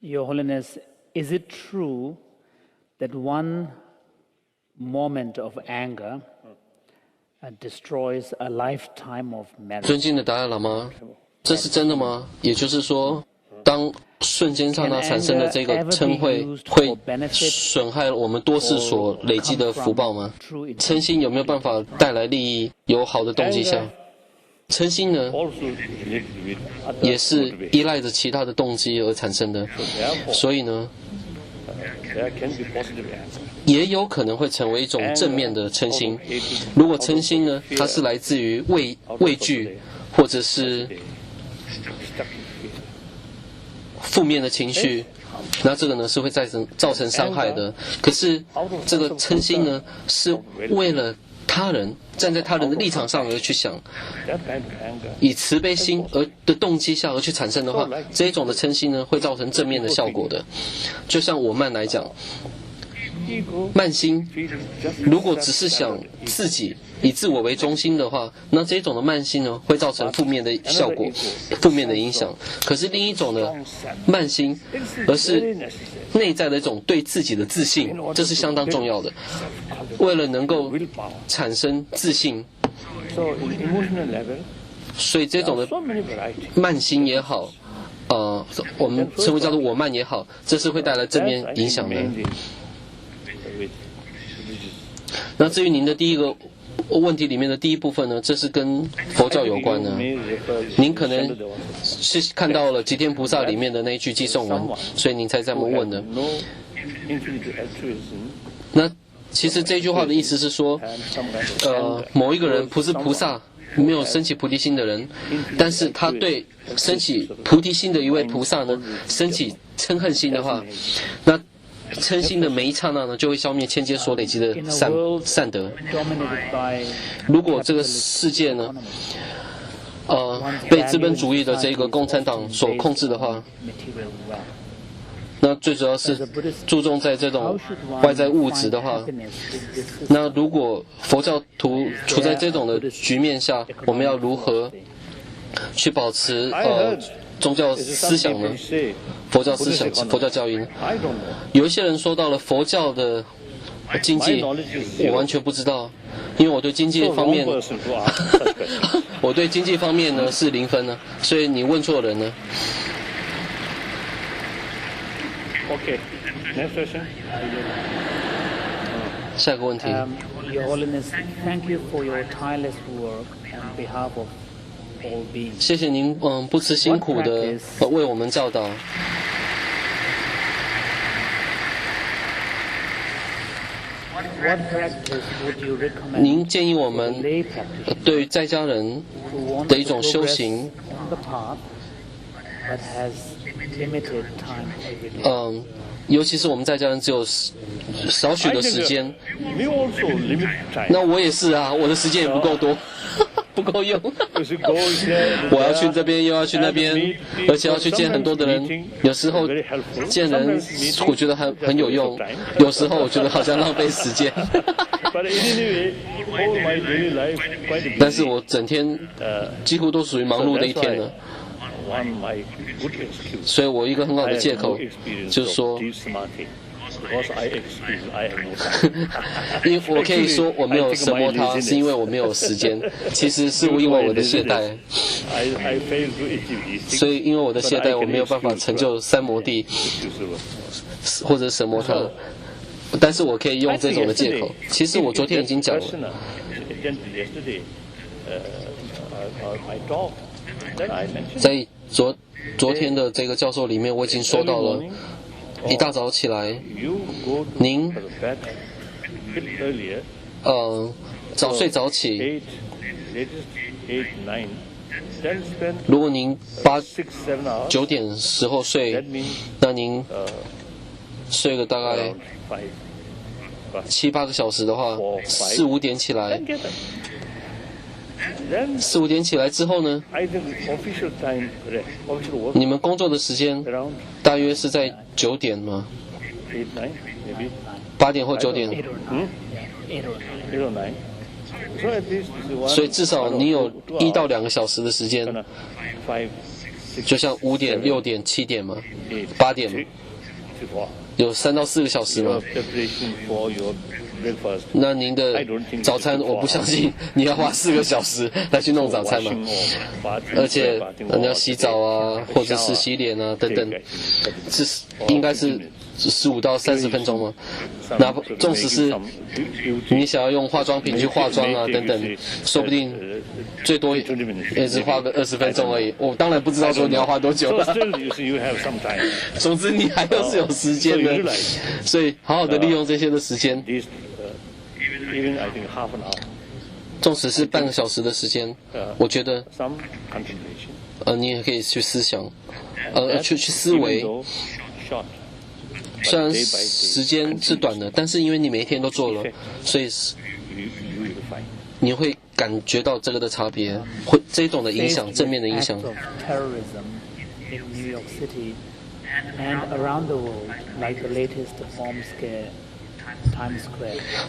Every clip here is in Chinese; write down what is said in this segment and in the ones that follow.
Your Holiness, is it true that one moment of anger destroys a lifetime of merit? 尊敬的达赖喇嘛，这是真的吗？也就是说，当瞬间刹那产生的这个嗔恚，会损害我们多世所累积的福报吗？嗔心有没有办法带来利益？有好的动机下，嗔心呢，也是依赖着其他的动机而产生的，所以呢，也有可能会成为一种正面的嗔心。如果嗔心呢，它是来自于畏惧，或者是负面的情绪，那这个呢是会造成伤害的。可是这个嗔心呢，是为了他人，站在他人的立场上而去想，以慈悲心的动机下而去产生的话，这一种的嗔心呢，会造成正面的效果的。就像我慢来讲，慢心如果只是想自己以自我为中心的话，那这种的慢心呢，会造成负面的效果、负面的影响。可是另一种的慢心，而是内在的一种对自己的自信，这是相当重要的。为了能够产生自信，所以这种的慢心也好，我们称为叫做我慢也好，这是会带来正面影响的。那至于您的第一个问题里面的第一部分呢，这是跟佛教有关的。您可能是看到了吉天菩萨里面的那一句偈颂文，所以您才这么问的。那其实这句话的意思是说，某一个人不是菩萨，没有升起菩提心的人，但是他对升起菩提心的一位菩萨呢，升起嗔恨心的话，那嗔心的每一刹那呢，就会消灭千劫所累积的善德。如果这个世界呢，被资本主义的这个共产党所控制的话，那最主要是注重在这种外在物质的话，那如果佛教徒处在这种的局面下，我们要如何去保持宗教思想呢？佛教思想、佛教教义呢？有一些人说到了佛教的经济，我完全不知道，因为我对经济方面，我对经济方面呢是0分呢，所以你问错人了。Okay, next question. 下个问题。 Your Holiness, thank you for your tireless work on behalf of all beings. 谢谢您，不辞辛苦的为我们教导。What practice would you recommend 您建议我们 lay practitioners 对在家人 who want 的一 to 种修 progress 行， on the path but has limited time every day? 尤其是我们在家人只有少许的时间， We also limit time. 那我也是啊，我的时间也不够多，不够用。 Because you go there, 我要去这边，又要去那边，而且要去见很多的人。有时候见人，我觉得很有用；有时候我觉得好像浪费时间。 But anyway, all my daily life quite busy. 但是我整天几乎都属于忙碌的一天了， One my good excuse. 所以我一个很好的借口 I have no experience 就是说 of deep samadhi. Because I excuse, I have no time. 因为我可以说我没有折磨他，是因为我没有时间。其实是因为我的懈怠， I fail to achieve these things. 所以因为我的懈怠，我没有办法成就三摩地或者神摩他。但是我可以用这种的借口。其实我昨天已经讲了。 Yesterday, my talk, I mentioned. 在昨天的这个教授里面，我已经说到了，一大早起来， You go to 您 the bed a bit earlier, 早睡早起。 latest 8, 9, then spend 如果您8、 6, 7 hours. 9点时候 That 睡， means 那您睡个大概 5. 7、8个小时的话，4、5点起来 Then get up. Then ，4、5点起来之后呢， I think official time, official work 你们工作的时间 around 大约是在9点吗？ 8, 9, maybe 8点或9点， 8 or 9. 8 or 9. 8 or 9. So at least 所以至少你有1到2个小时的时间。 5, 6, 就像5点、6点、7点嘛，8点嘛，有3到4个小时嘛。那您的早餐，我不相信你要花4个小时来去弄早餐嘛，而且你要洗澡啊，或者是洗脸啊等等，应该是15到30分钟嘛。哪怕纵使是你想要用化妆品去化妆啊等等，说不定最多也只花个20分钟而已。我当然不知道说你要花多久了。总之你还是有时间的，所以好好的利用这些的时间。纵使是半个小时的时间，我觉得，你也可以去思想，去思维。虽然时间是短的，但是因为你每一天都做了，所以你会感觉到这个的差别，会这种的影响，正面的影响。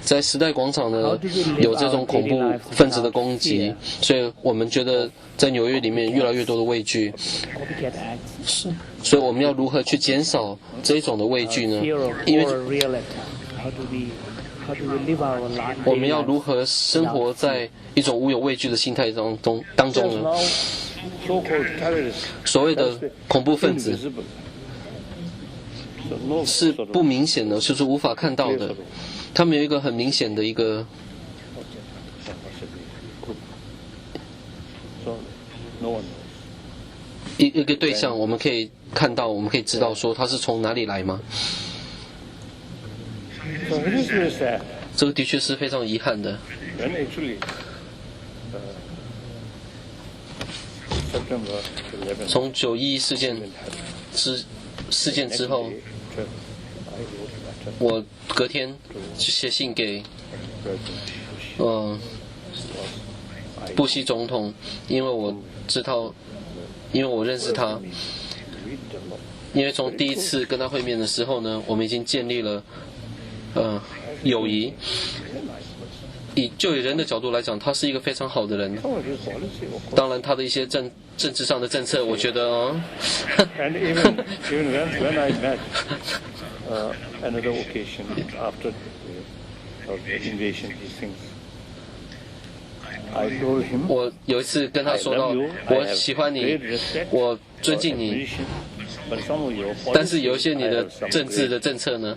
在时代广场呢，有这种恐怖分子的攻击，所以我们觉得在纽约里面越来越多的畏惧。所以我们要如何去减少这种的畏惧呢？因为我们要如何生活在一种无有畏惧的心态当中呢？所谓的恐怖分子是不明显的，就是无法看到的。他们有一个很明显的一个一个对象，我们可以看到，我们可以知道说他是从哪里来吗？这个的确是非常遗憾的。从911事件之后，我隔天写信给布希总统，因为我知道，因为我认识他，因为从第一次跟他会面的时候呢，我们已经建立了友谊。就以人的角度来讲，他是一个非常好的人。当然，他的一些政治上的政策，我觉得And even when I met another occasion after the invasion, these things, I told him, 我有一次跟他说到，我喜欢你，我尊敬你，但是有一些你的政治的政策呢，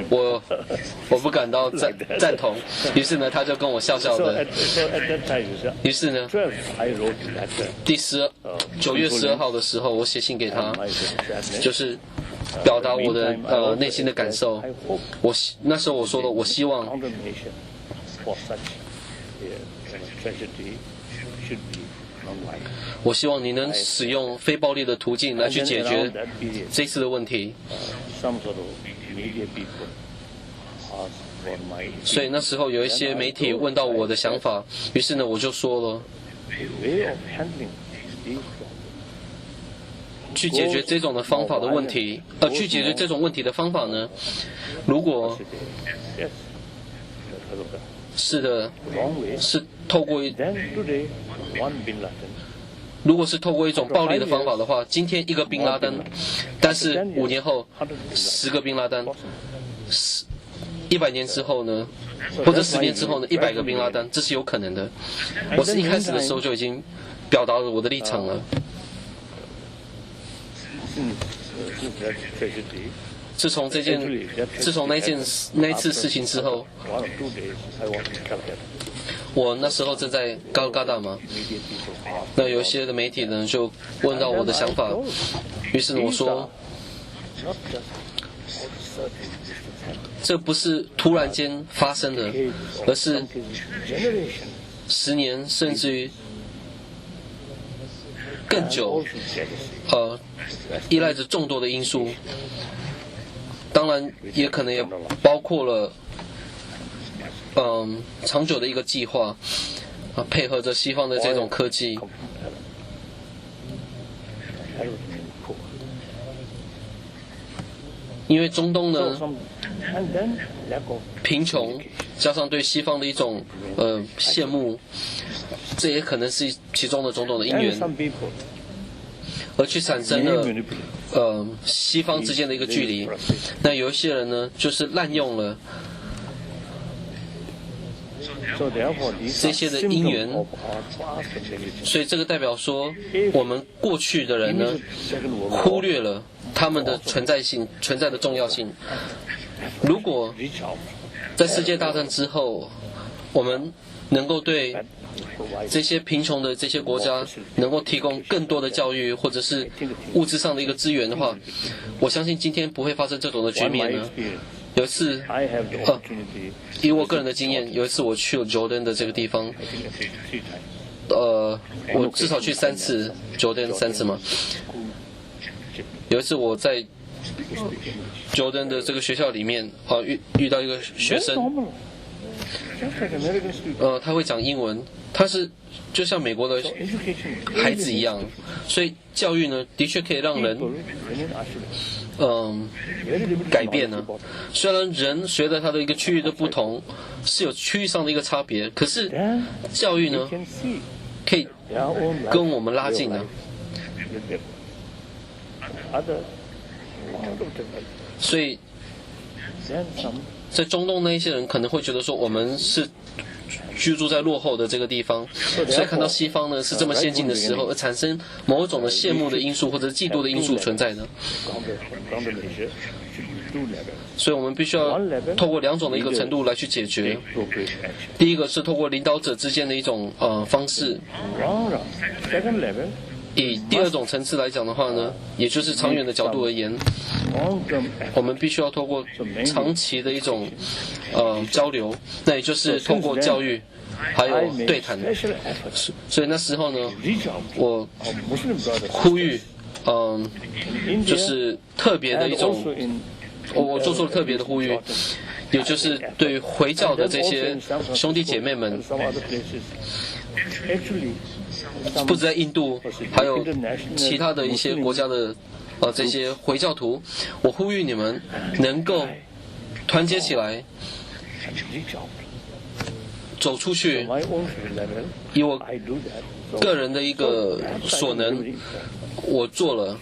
我不感到赞同。于是呢，他就跟我笑笑的。于是呢，9月12号的时候，我写信给他，就是表达我的内心的感受。那时候我说了，我希望你能使用非暴力的途径来去解决这次的问题。所以那时候有一些媒体问到我的想法，于是呢我就说了，去解决这种的方法的问题，去解决这种问题的方法呢，如果是的，是透过如果是透过一种暴力的方法的话，今天一个宾拉登，但是5年后10个宾拉登，100年之后呢，或者10年之后呢，100个宾拉登，这是有可能的。我是一开始的时候就已经表达了我的立场了。自从那一次事情之后，我那时候正在高嘎达嘛，那有一些的媒体呢就问到我的想法，于是我说，这不是突然间发生的，而是10年甚至于更久，依赖着众多的因素。当然也可能也包括了长久的一个计划，配合着西方的这种科技，因为中东呢贫穷加上对西方的一种羡慕，这也可能是其中的种种的因缘。而去产生了西方之间的一个距离。那有一些人呢，就是滥用了这些的因缘，所以这个代表说，我们过去的人呢，忽略了他们的存在的重要性。如果在世界大战之后，我们能够对这些贫穷的这些国家能够提供更多的教育或者是物质上的一个资源的话，我相信今天不会发生这种的局面呢。有一次，以我个人的经验，有一次我去了 Jordan 的这个地方，我至少去3次 Jordan 3次嘛。有一次我在 Jordan 的这个学校里面，遇到一个学生，他会讲英文，他是就像美国的孩子一样，所以教育呢，的确可以让人改变呢。虽然人随着他的一个区域的不同，是有区域上的一个差别，可是教育呢，可以跟我们拉近呢。所以，在中东那一些人可能会觉得说，我们是居住在落后的这个地方，所以看到西方呢是这么先进的时候，而产生某种的羡慕的因素或者嫉妒的因素存在的。所以我们必须要透过2种的一个程度来去解决。第一个是透过领导者之间的一种方式。以第2种层次来讲的话呢，也就是长远的角度而言，我们必须要透过长期的一种交流，那也就是透过教育还有对谈。所以那时候呢，我呼吁就是特别的一种，我做出了特别的呼吁，也就是对回教的这些兄弟姐妹们，不止在印度，还有其他的一些国家的这些回教徒，我呼吁你们能够团结起来，走出去。以我个人的一个所能，我做了。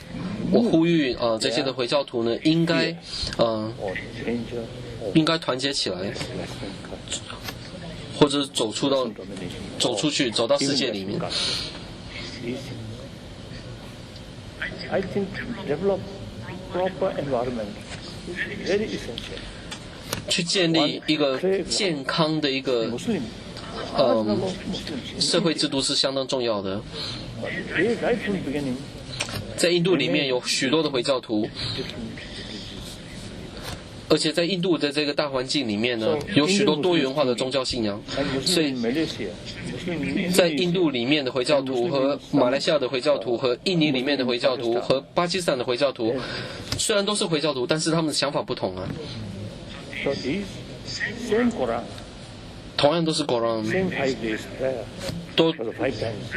我呼吁这些的回教徒呢，应该团结起来，或者走出去，走到世界里面。去建立一个健康的一个社会制度是相当重要的。在印度里面有许多的回教徒，而且在印度的这个大环境里面呢，有许多多元化的宗教信仰，所以在印度里面的回教徒和马来西亚的回教徒和印尼里面的回教徒和巴基斯坦的回教徒，虽然都是回教徒，但是他们的想法不同啊。同样都是 Quran，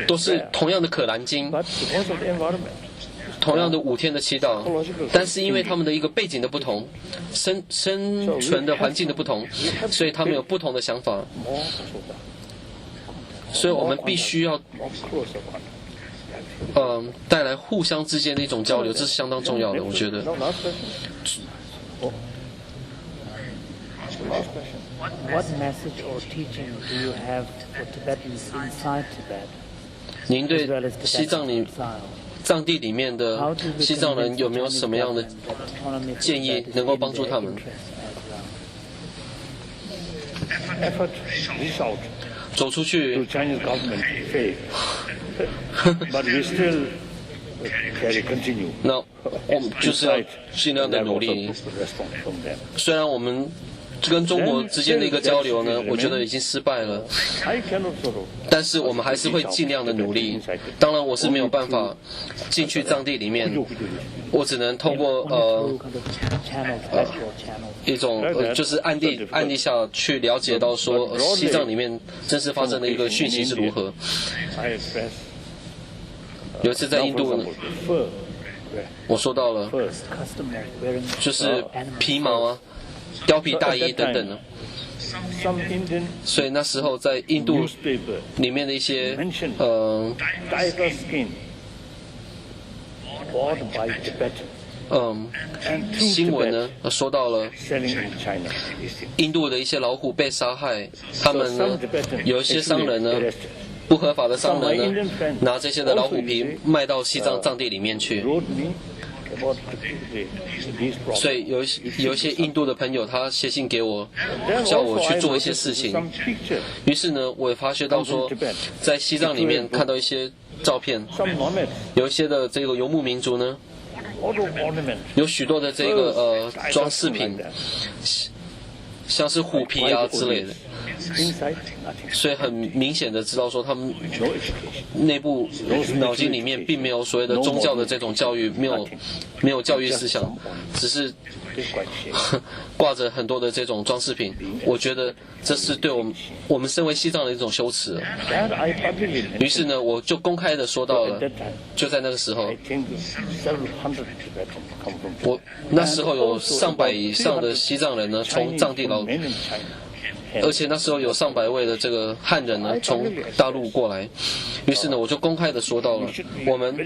都是同样的可兰经，同样的5天的祈祷，但是因为他们的一个背景的不同，生存的环境的不同，所以他们有不同的想法。所以我们必须要带来互相之间的一种交流，这是相当重要的，我觉得。What message or teaching do you have for Tibetans inside Tibet? 您对西藏地里面的西藏人有没有什么样的建议能够帮助他们？走出去。那我们就是要尽量的努力。虽然我们跟中国之间的一个交流呢，我觉得已经失败了，但是我们还是会尽量的努力。当然我是没有办法进去藏地里面，我只能通过一种就是暗地下去了解到说西藏里面真实发生的一个讯息是如何。有一次在印度呢，我说到了就是皮毛啊、貂皮大衣等等的，所以那时候在印度里面的一些 bought by Tibetan 新闻呢说到了 selling in China. 印度的一些老虎被杀害，他们 So 呢 some Tibetan 有一些商人呢 arrested. 不合法的商 Some 人 my 呢 Indian friends 拿这些的老虎皮卖到西藏藏地里面去。 wrote me about these problems. 所以有一些印度的朋友，他写信给我， Then 叫我 also 去 I 做一些 noticed 事情。 some pictures, 于是呢，我也发觉到说，在西藏里面看到一些照片， some nomads, 有一些的这个游牧民族呢， auto ornament, 有许多的这个装饰 like 品， that. 像是虎皮啊之类的， Inside, nothing. 所以很明显的知道说他们 No education. 内部脑筋里面并没有所谓的宗教的这种教育，没有教育思想，只是 It's quite shame. 挂着很多的这种装饰品。我觉得这是对我们身为西藏人的一种羞耻。 That I publicly 于是呢，我就公开的说到 at 了， that time. 就在那个时候 I，think several hundred Tibetans come from 我那时候有上百以上的西藏人呢，从 Chinese 藏地 from mainland China. 而且那时候有上百位的这个汉人呢从大陆过来，于是呢我就公开的说到了，我们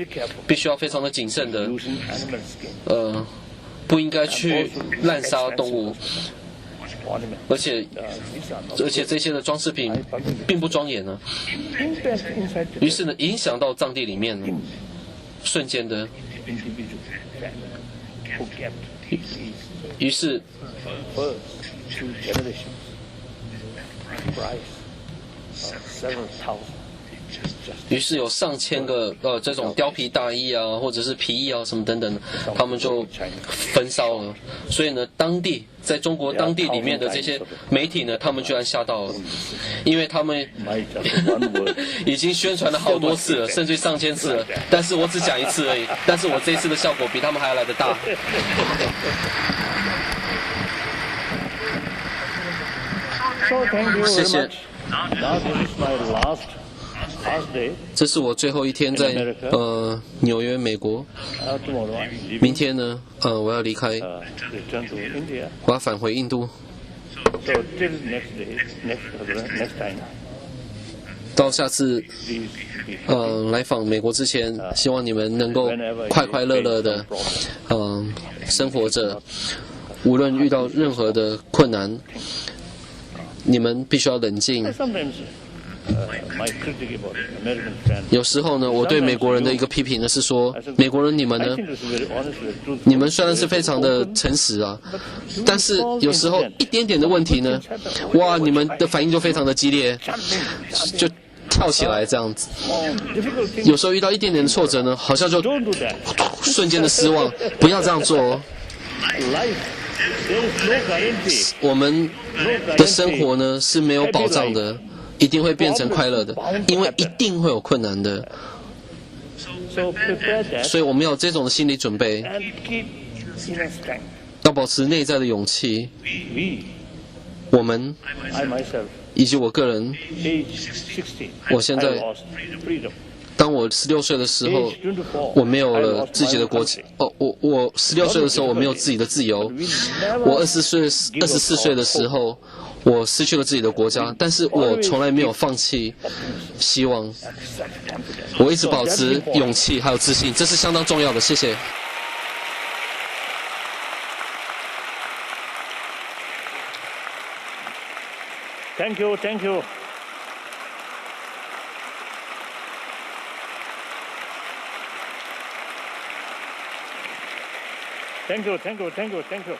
必须要非常的谨慎的， Using animal skin. 不应该去滥杀动物， Ornament. 而且 These are not 而且这些的装饰品并不庄严呢， impact inside 于 the 是呢影响到藏地里面呢，瞬间的， individual family who kept these 于是 first 2 generations. Price several thousand. 于是有上千个这种貂皮大衣啊，或者是皮衣啊什么等等的，他们就焚烧了。所以呢，在中国当地里面的这些媒体呢，他们居然吓到了，因为他们 My just one word. 已经宣传了好多次了，甚至上千次了，但是我只讲一次而已。但是我这一次的效果比他们还要来得大。 So thank you 谢 very 谢。 much. Now this is my last day. 这是我最后一天在纽约，美国。 Tomorrow I'm leaving. 明天呢，我要离开， Return to India. 我要返回印度。 So till next day, next time, 到下次 please be 来访美国之前，希望你们能够快快乐乐的生活着，无论遇到任何的困难，你们必须要冷静。 sometimes my critic about American friends. 有时候呢，我对美国人的一个批评呢是说，美国人你们 I 呢， think it's very honest, very truthful. 你们虽然是非常的诚实啊，但是有时候一点点的问题呢，哇，你们的反应就非常的激烈，就跳起来这样子。 Difficult thing. 有时候遇到一点点的挫折呢，好像就 Don't do that. 瞬间的失望，不要这样做哦。 Life, there is no guarantee. 我们的生活呢是没有保障的，一定会变成快乐的，因为一定会有困难的， So prepare that 所以我们要有这种的心理准备， and keep inner strength. 要保持内在的勇气。 We, 我们 I myself, 以及我个人， age 16, 我现 I 在 lost freedom. 当我16岁的时候 Age 24, 我没有 I 了 lost 自己 my 的 own 国 country. 我16岁的时候我没有自己的自由。 We never 我24岁的时候，我失去了自己的国家，但是我从来没有放弃希望， self-confidence. 我一直保持勇气还有自信，这是相当重要的。谢谢。 Thank you, thank you. Thank you, thank you, thank you, thank you.